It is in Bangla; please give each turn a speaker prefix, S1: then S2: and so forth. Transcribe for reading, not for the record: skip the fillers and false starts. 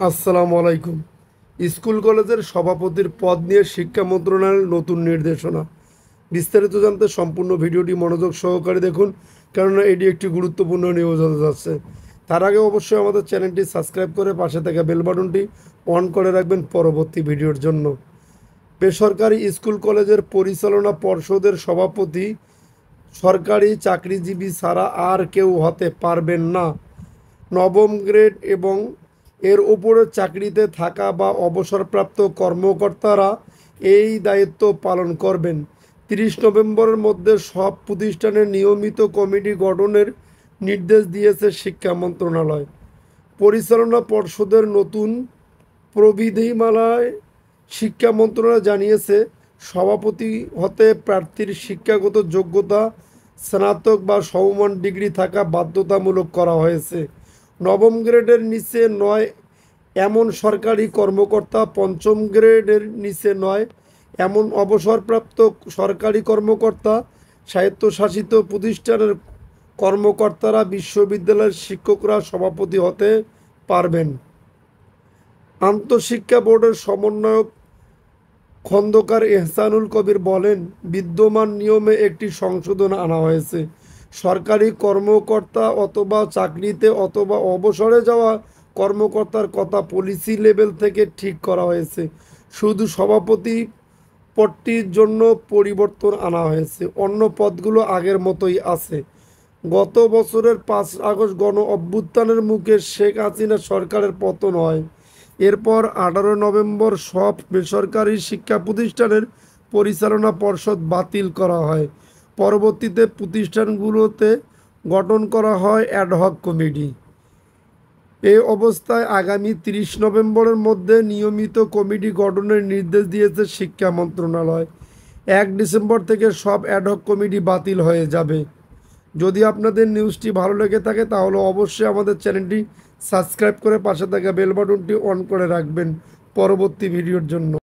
S1: আসসালামু আলাইকুম। স্কুল কলেজের সভাপতির পদ নিয়ে শিক্ষা মন্ত্রণালয়ের নতুন নির্দেশনা। বিস্তারিত জানতে সম্পূর্ণ ভিডিওটি মনোযোগ সহকারে দেখুন, কেননা এটি একটি গুরুত্বপূর্ণ নিউজ হতে যাচ্ছে। তার আগে অবশ্যই আমাদের চ্যানেলটি সাবস্ক্রাইব করে পাশে থাকা বেল বাটনটি অন করে রাখবেন পরবর্তী ভিডিওর জন্য। বেসরকারি স্কুল কলেজের পরিচালনা পর্ষদের সভাপতি সরকারি চাকরিজীবী ছাড়া আর কেউ হতে পারবেন না। নবম গ্রেড এবং এর উপরে চাকরিতে থাকা বা অবসরপ্রাপ্ত কর্মকর্তারা এই দায়িত্ব পালন করবেন। 30 নভেম্বরের মধ্যে সব প্রতিষ্ঠানের নিয়মিত কমিটি গঠনের নির্দেশ দিয়েছে শিক্ষা মন্ত্রণালয়। পরিচালনা পর্ষদের নতুন প্রবিধিমালায় শিক্ষা মন্ত্রণালয় জানিয়েছে, সভাপতি হতে প্রার্থীর শিক্ষাগত যোগ্যতা স্নাতক বা সমমান ডিগ্রি থাকা বাধ্যতামূলক করা হয়েছে। নবম গ্রেডের নিচে নয় এমন সরকারি কর্মকর্তা, পঞ্চম গ্রেডের নিচে নয় এমন অবসরপ্রাপ্ত সরকারি কর্মকর্তা, স্বায়ত্তশাসিত প্রতিষ্ঠানের কর্মকর্তারা, বিশ্ববিদ্যালয়ের শিক্ষকরা সভাপতি হতে পারবেন। আন্তঃশিক্ষা বোর্ডের সমন্বয়ক খন্দকার এহসানুল কবির বলেন, বিদ্যমান নিয়মে একটি সংশোধন আনা হয়েছে। সরকারি কর্মকর্তা অথবা চাকরিতে অথবা অবসরে যাওয়া কর্মকর্তার কথা পলিসি লেভেল থেকে ঠিক করা হয়েছে। শুধু সভাপতি পদটির জন্য পরিবর্তন আনা হয়েছে, অন্য পদগুলো আগের মতোই আছে। গত বছরের 5 আগস্ট গণ অভ্যুত্থানের মুখে শেখ হাসিনা সরকারের পতন হয়। এরপর 18 নভেম্বর সব বেসরকারি শিক্ষা প্রতিষ্ঠানের পরিচালনা পর্ষদ বাতিল করা হয়। পরবর্তীতে প্রতিষ্ঠানগুলোতে গঠন করা হয় অ্যাডহক কমিটি। এই অবস্থায় আগামী 30 নভেম্বরের মধ্যে নিয়মিত কমিটি গঠনের নির্দেশ দিয়েছে শিক্ষা মন্ত্রণালয়। 1 ডিসেম্বর থেকে সব অ্যাডহক কমিটি বাতিল হয়ে যাবে। যদি আপনাদের নিউজটি ভালো লেগে থাকে তাহলে অবশ্যই আমাদের চ্যানেলটি সাবস্ক্রাইব করে পাশে থাকা বেল বাটনটি অন করে রাখবেন পরবর্তী ভিডিওর জন্য।